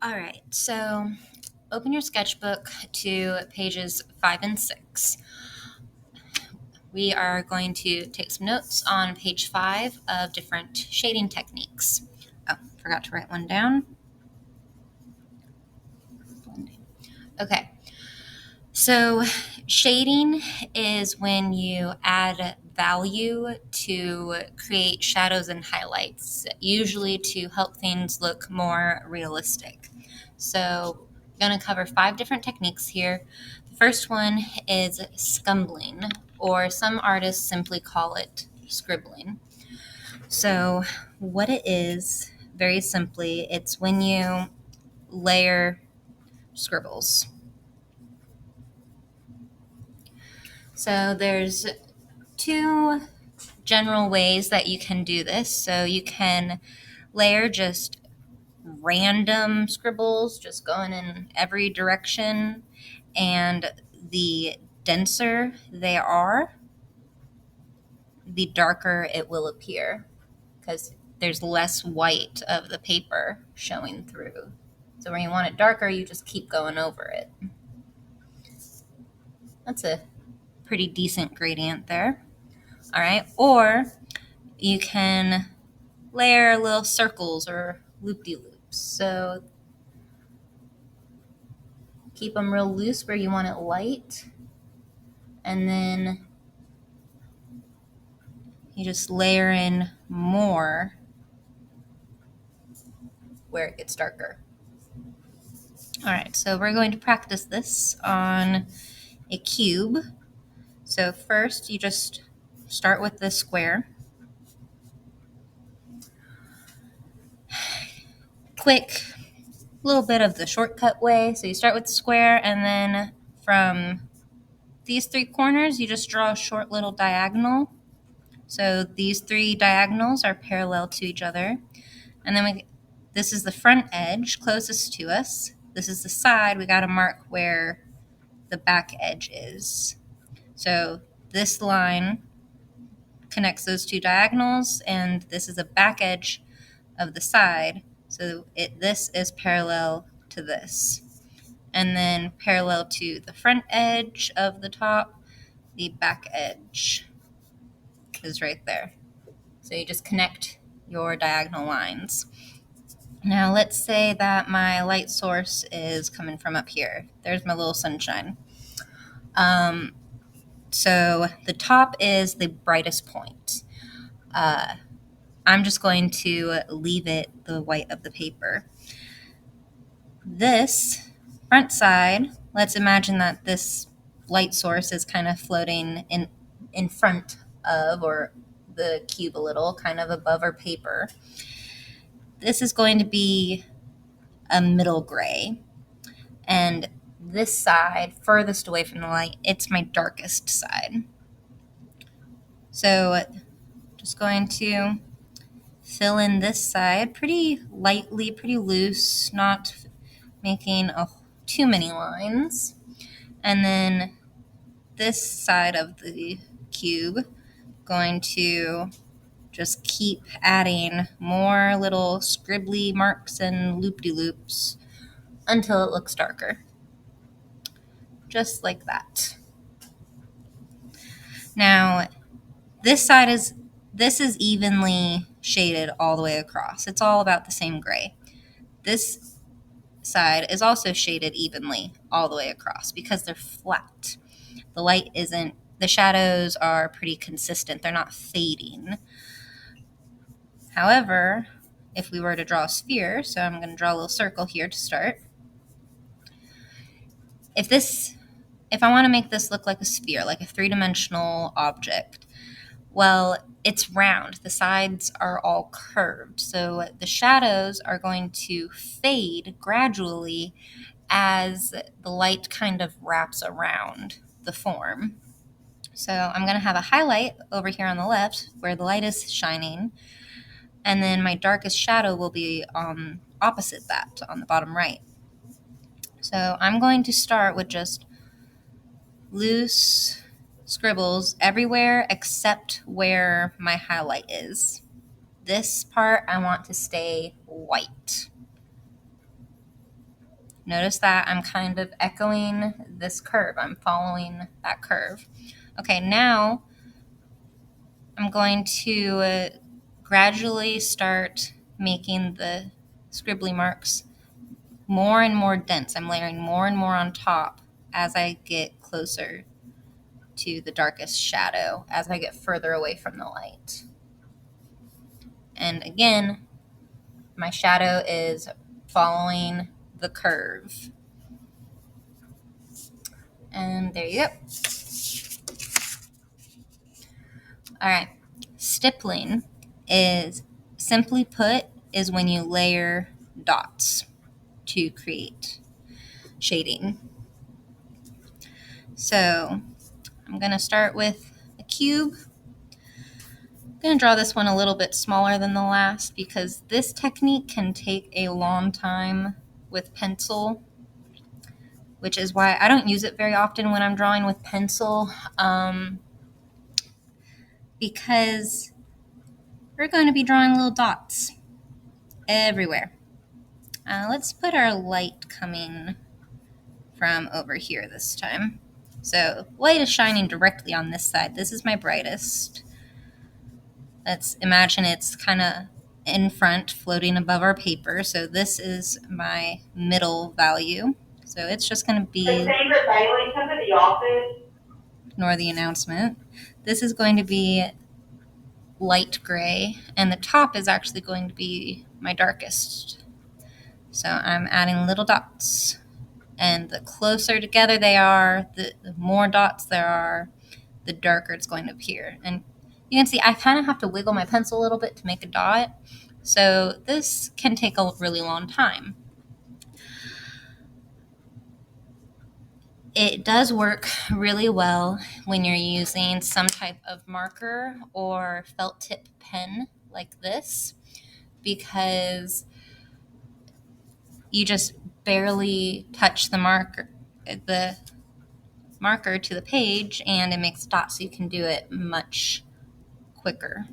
All right, so open your sketchbook to pages 5 and 6. We are going to take some notes on page 5 of different shading techniques. Oh, forgot to write one down. Okay, so shading is when you add value to create shadows and highlights, usually to help things look more realistic. So I'm going to cover 5 different techniques here. The first one is scumbling, or some artists simply call it scribbling. So what it is, very simply, it's when you layer scribbles. So there's 2 general ways that you can do this. So you can layer just random scribbles, just going in every direction, and the denser they are, the darker it will appear because there's less white of the paper showing through. So when you want it darker, you just keep going over it. That's a pretty decent gradient there. All right, or you can layer little circles or loop-de-loops. So keep them real loose where you want it light, and then you just layer in more where it gets darker. All right, so we're going to practice this on a cube. So first you just start with the square. Quick little bit of the shortcut way. So you start with the square, and then from these 3 corners you just draw a short little diagonal. So these 3 diagonals are parallel to each other. And then this is the front edge closest to us. This is the side. We got to mark where the back edge is. So this line connects those 2 diagonals, and this is the back edge of the side. So this is parallel to this. And then parallel to the front edge of the top, the back edge is right there. So you just connect your diagonal lines. Now let's say that my light source is coming from up here. There's my little sunshine. So the top is the brightest point. I'm just going to leave it the white of the paper. This front side, let's imagine that this light source is kind of floating in front of, or the cube a little, kind of above our paper. This is going to be a middle gray. And this side, furthest away from the light, it's my darkest side. So just going to fill in this side pretty lightly, pretty loose, not making too many lines. And then this side of the cube, going to just keep adding more little scribbly marks and loop-de-loops until it looks darker. Just like that. Now, this is evenly shaded all the way across. It's all about the same gray. This side is also shaded evenly all the way across because they're flat. The shadows are pretty consistent. They're not fading. However, if we were to draw a sphere, so I'm going to draw a little circle here to start. If I want to make this look like a sphere, like a 3-dimensional object, well, it's round. The sides are all curved. So the shadows are going to fade gradually as the light kind of wraps around the form. So I'm going to have a highlight over here on the left where the light is shining, and then my darkest shadow will be opposite that on the bottom right. So I'm going to start with just loose scribbles everywhere except where my highlight is. This part I want to stay white. Notice that I'm kind of echoing this curve. I'm following that curve. Okay, now I'm going to gradually start making the scribbly marks more and more dense. I'm layering more and more on top as I get closer to the darkest shadow, as I get further away from the light. And again, my shadow is following the curve. And there you go. All right, stippling is, simply put, is when you layer dots to create shading. So I'm going to start with a cube. I'm going to draw this one a little bit smaller than the last because this technique can take a long time with pencil, which is why I don't use it very often when I'm drawing with pencil, because we're going to be drawing little dots everywhere. Let's put our light coming from over here this time. So light is shining directly on this side. This is my brightest. Let's imagine it's kind of in front, floating above our paper. So this is my middle value. So it's just going to be... Come to the office. Ignore the announcement. This is going to be light gray, and the top is actually going to be my darkest. So I'm adding little dots. And the closer together they are, the more dots there are, the darker it's going to appear. And you can see I kind of have to wiggle my pencil a little bit to make a dot. So this can take a really long time. It does work really well when you're using some type of marker or felt tip pen like this, because you just barely touch the marker to the page and it makes dots, so you can do it much quicker.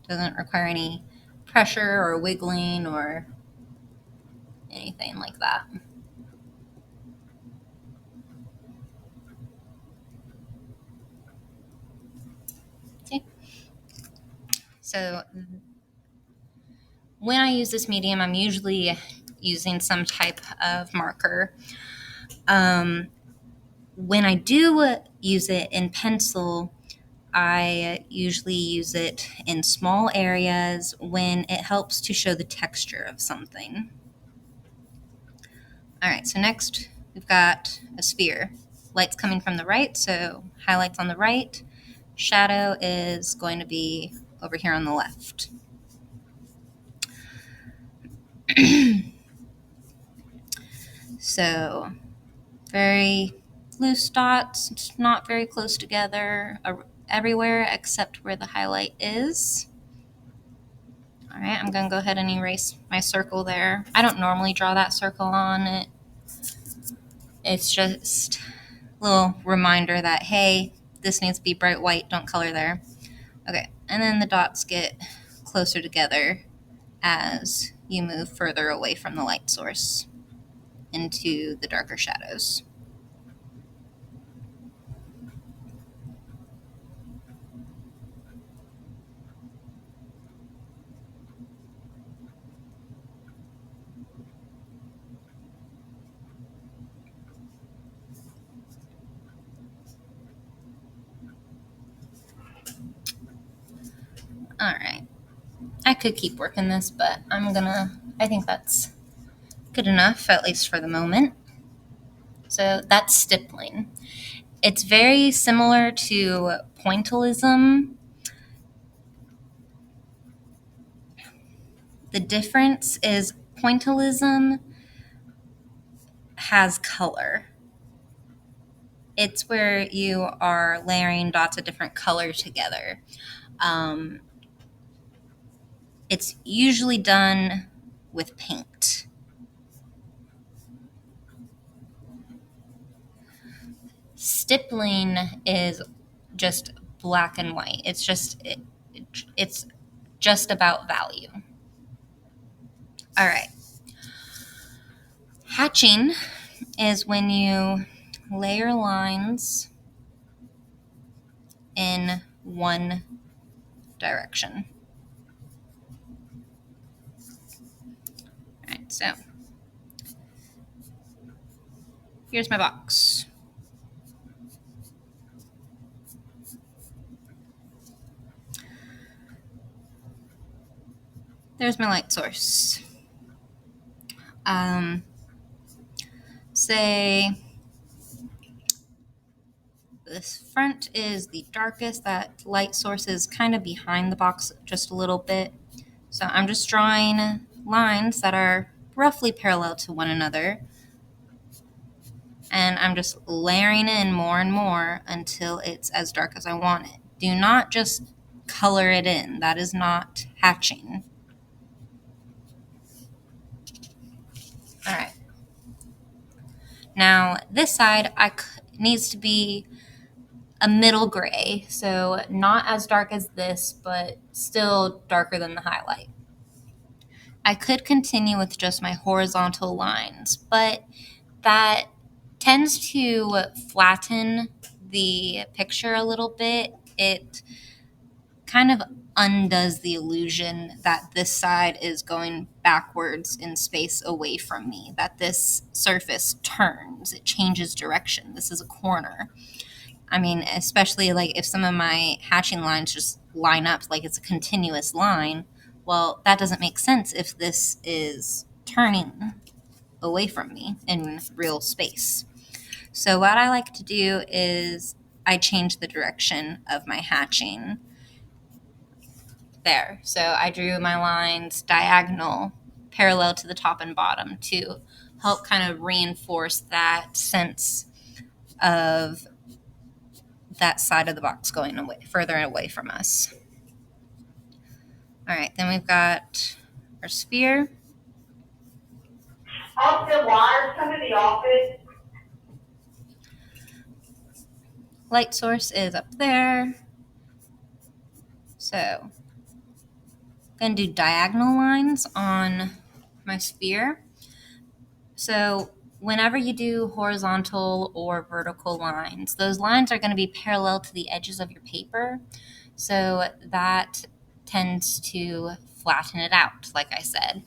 Doesn't require any pressure or wiggling or anything like that. Okay. So when I use this medium, I'm usually using some type of marker. When I do use it in pencil, I usually use it in small areas when it helps to show the texture of something. All right, so next we've got a sphere. Light's coming from the right, so highlights on the right. Shadow is going to be over here on the left. So very loose dots, not very close together everywhere except where the highlight is. All right, I'm going to go ahead and erase my circle there. I don't normally draw that circle on it. It's just a little reminder that, hey, this needs to be bright white, don't color there. Okay, and then the dots get closer together as you move further away from the light source into the darker shadows. All right, I could keep working this, but I think that's good enough, at least for the moment. So that's stippling. It's very similar to pointillism. The difference is pointillism has color. It's where you are layering dots of different color together. It's usually done with paint. Stippling is just black and white. It's just about value. All right, Hatching is when you layer lines in one direction. All right, so here's my box. There's my light source. Say this front is the darkest. That light source is kind of behind the box just a little bit. So I'm just drawing lines that are roughly parallel to one another. And I'm just layering in more and more until it's as dark as I want it. Do not just color it in. That is not hatching. All right. Now this side needs to be a middle gray, so not as dark as this, but still darker than the highlight. I could continue with just my horizontal lines, but that tends to flatten the picture a little bit. It kind of undoes the illusion that this side is going backwards in space away from me, that this surface turns, it changes direction. This is a corner. I mean, especially like if some of my hatching lines just line up like it's a continuous line, well, that doesn't make sense if this is turning away from me in real space. So what I like to do is I change the direction of my hatching there. So I drew my lines diagonal, parallel to the top and bottom to help kind of reinforce that sense of that side of the box going away, further away from us. All right, then we've got our sphere. Also, wires come to the office. Light source is up there. So I'm going to do diagonal lines on my sphere. So whenever you do horizontal or vertical lines, those lines are going to be parallel to the edges of your paper. So that tends to flatten it out, like I said.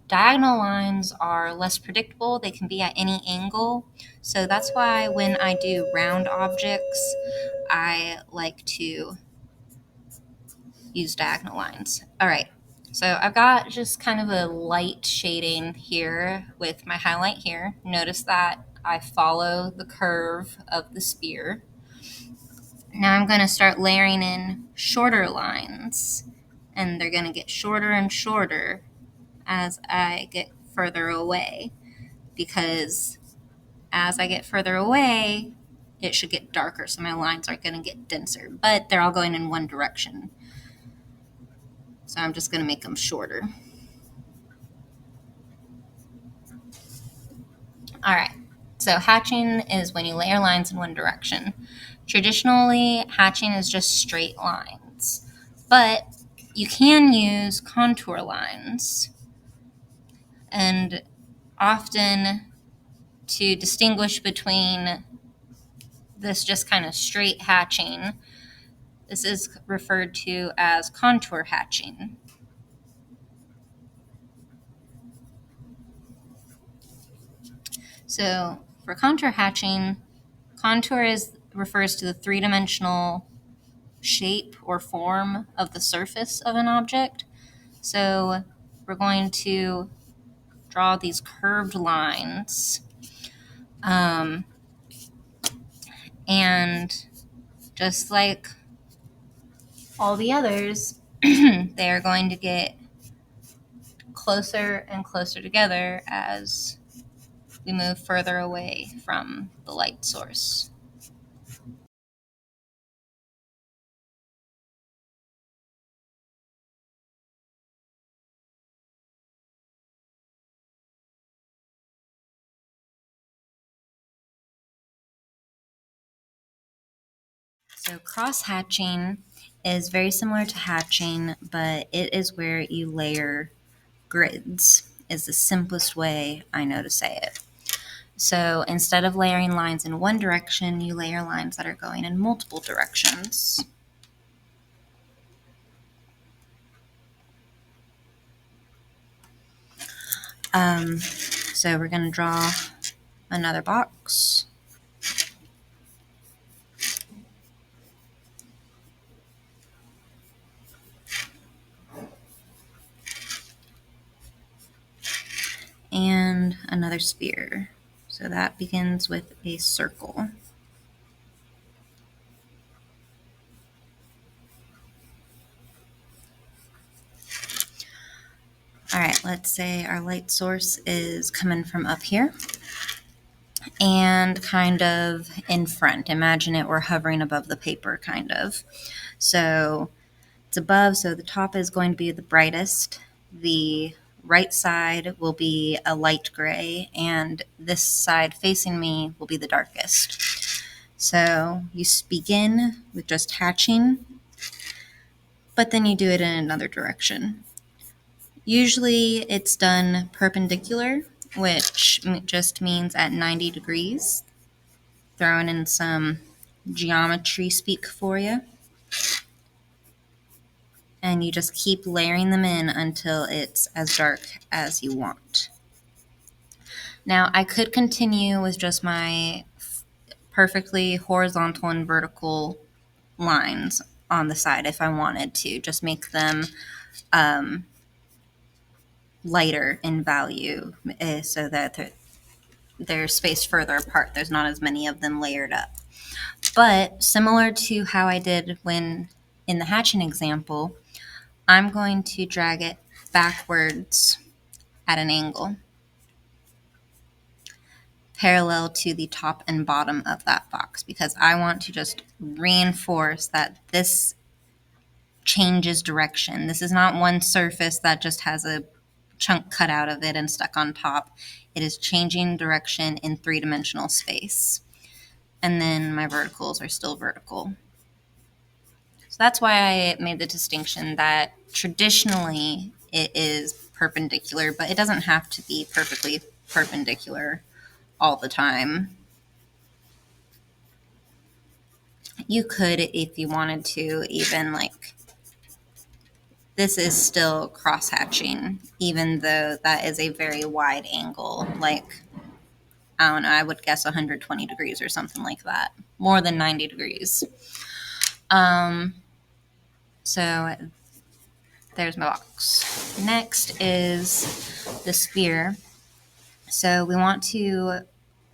Diagonal lines are less predictable. They can be at any angle. So that's why when I do round objects, I like to use diagonal lines. All right. So I've got just kind of a light shading here with my highlight here. Notice that I follow the curve of the sphere. Now I'm going to start layering in shorter lines, and they're going to get shorter and shorter as I get further away, because as I get further away, it should get darker, so my lines are going to get denser, but they're all going in one direction. So I'm just going to make them shorter. All right, so hatching is when you layer lines in one direction. Traditionally, hatching is just straight lines, but you can use contour lines. And often, to distinguish between this just kind of straight hatching, this is referred to as contour hatching. So for contour hatching, contour refers to the three-dimensional shape or form of the surface of an object. So we're going to draw these curved lines, and just like all the others, they are going to get closer and closer together as we move further away from the light source. So cross hatching is very similar to hatching, but it is where you layer grids. is the simplest way I know to say it. So instead of layering lines in one direction, you layer lines that are going in multiple directions. So we're going to draw another box. And another sphere. So that begins with a circle. All right, let's say our light source is coming from up here and kind of in front. Imagine it were hovering above the paper, kind of. So it's above, so the top is going to be the brightest. The right side will be a light gray, and this side facing me will be the darkest. So you begin with just hatching, but then you do it in another direction. Usually it's done perpendicular, which just means at 90 degrees. Throwing in some geometry speak for you. And you just keep layering them in until it's as dark as you want. Now, I could continue with just my perfectly horizontal and vertical lines on the side if I wanted to, just make them lighter in value so that they're spaced further apart. There's not as many of them layered up. But similar to how I did when in the hatching example, I'm going to drag it backwards at an angle, parallel to the top and bottom of that box, because I want to just reinforce that this changes direction. This is not one surface that just has a chunk cut out of it and stuck on top. It is changing direction in three-dimensional space. And then my verticals are still vertical. So that's why I made the distinction that traditionally it is perpendicular, but it doesn't have to be perfectly perpendicular all the time. You could, if you wanted to, even like this is still cross hatching, even though that is a very wide angle. Like, I don't know, I would guess 120 degrees or something like that, more than 90 degrees. So there's my box. Next is the sphere. So we want to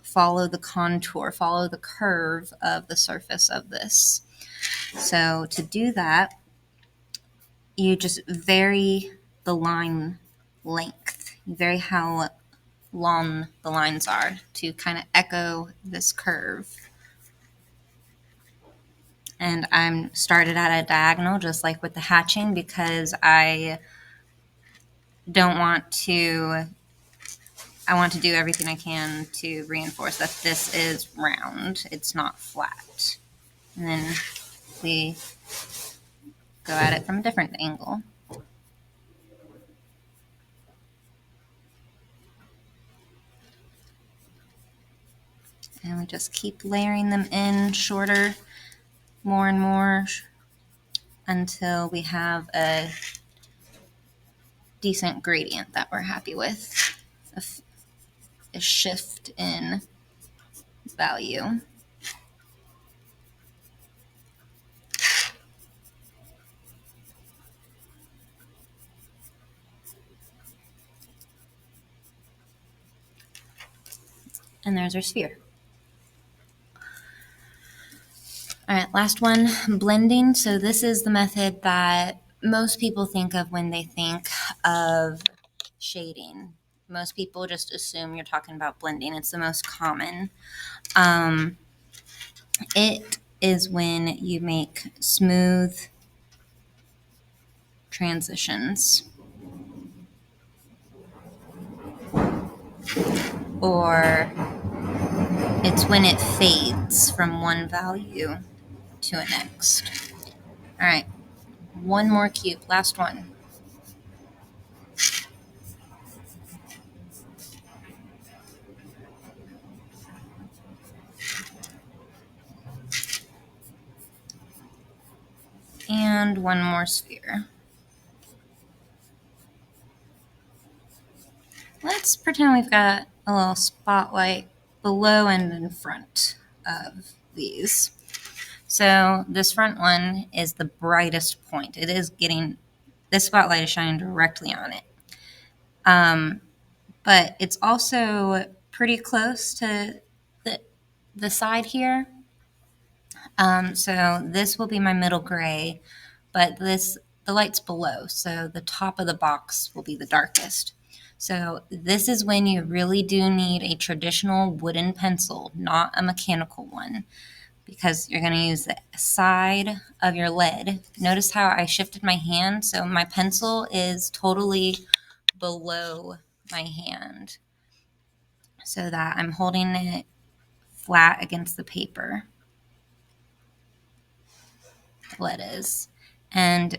follow the contour, follow the curve of the surface of this. So to do that, you just vary the line length. You vary how long the lines are to kind of echo this curve. And I'm started at a diagonal just like with the hatching because I want to do everything I can to reinforce that this is round. It's not flat. And then we go at it from a different angle. And we just keep layering them in shorter, more and more, until we have a decent gradient that we're happy with. A shift in value. And there's our sphere. All right, last one, blending. So this is the method that most people think of when they think of shading. Most people just assume you're talking about blending. It's the most common. It is when you make smooth transitions. Or it's when it fades from one value to a next. All right, one more cube, last one. And one more sphere. Let's pretend we've got a little spotlight below and in front of these. So this front one is the brightest point. It is getting, this spotlight is shining directly on it. But it's also pretty close to the side here. So this will be my middle gray, but the light's below, so the top of the box will be the darkest. So this is when you really do need a traditional wooden pencil, not a mechanical one, because you're going to use the side of your lead. Notice how I shifted my hand, so my pencil is totally below my hand so that I'm holding it flat against the paper. The lead is. And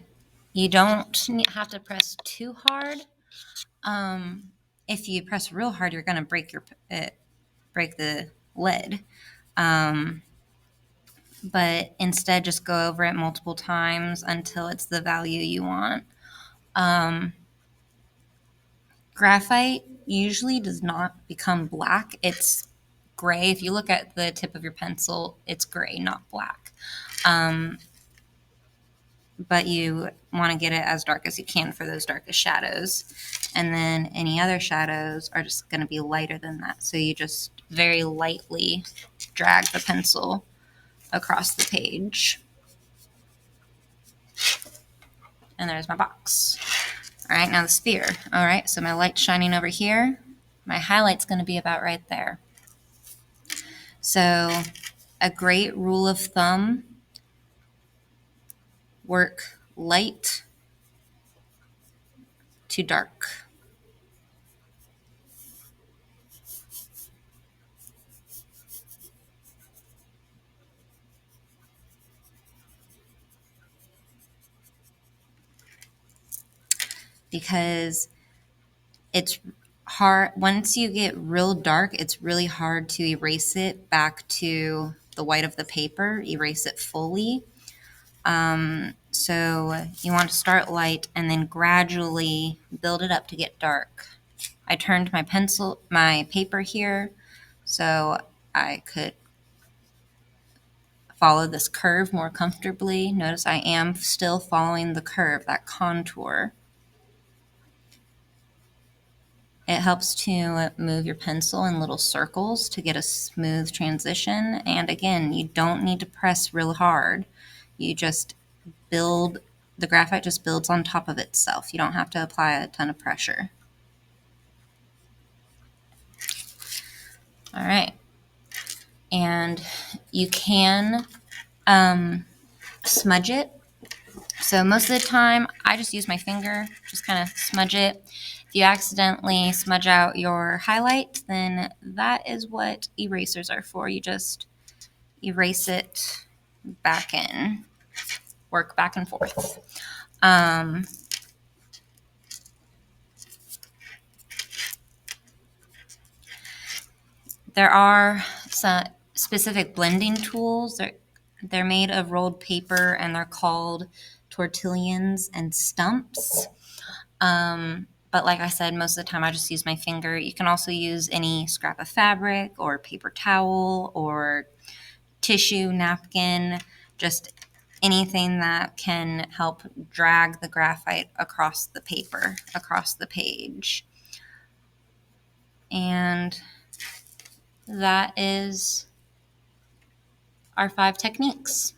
you don't have to press too hard. If you press real hard, you're going to break the lead. But instead, just go over it multiple times until it's the value you want. Graphite usually does not become black. It's gray. If you look at the tip of your pencil, it's gray, not black. But you want to get it as dark as you can for those darkest shadows. And then any other shadows are just going to be lighter than that. So you just very lightly drag the pencil across the page. And there's my box. All right, now the sphere. All right, so my light's shining over here. My highlight's going to be about right there. So a great rule of thumb, work light to dark. Because it's hard, once you get real dark, it's really hard to erase it back to the white of the paper, erase it fully. So you want to start light and then gradually build it up to get dark. I turned my paper here, so I could follow this curve more comfortably. Notice I am still following the curve, that contour. It helps to move your pencil in little circles to get a smooth transition. And again, you don't need to press real hard. You just build, the graphite just builds on top of itself. You don't have to apply a ton of pressure. All right. And you can smudge it. So most of the time, I just use my finger, just kind of smudge it. If you accidentally smudge out your highlight, then that is what erasers are for. You just erase it back in, work back and forth. There are some specific blending tools. They're made of rolled paper and they're called tortillons and stumps. But like I said, most of the time I just use my finger. You can also use any scrap of fabric or paper towel or tissue, napkin, just anything that can help drag the graphite across the paper, across the page. And that is our 5 techniques.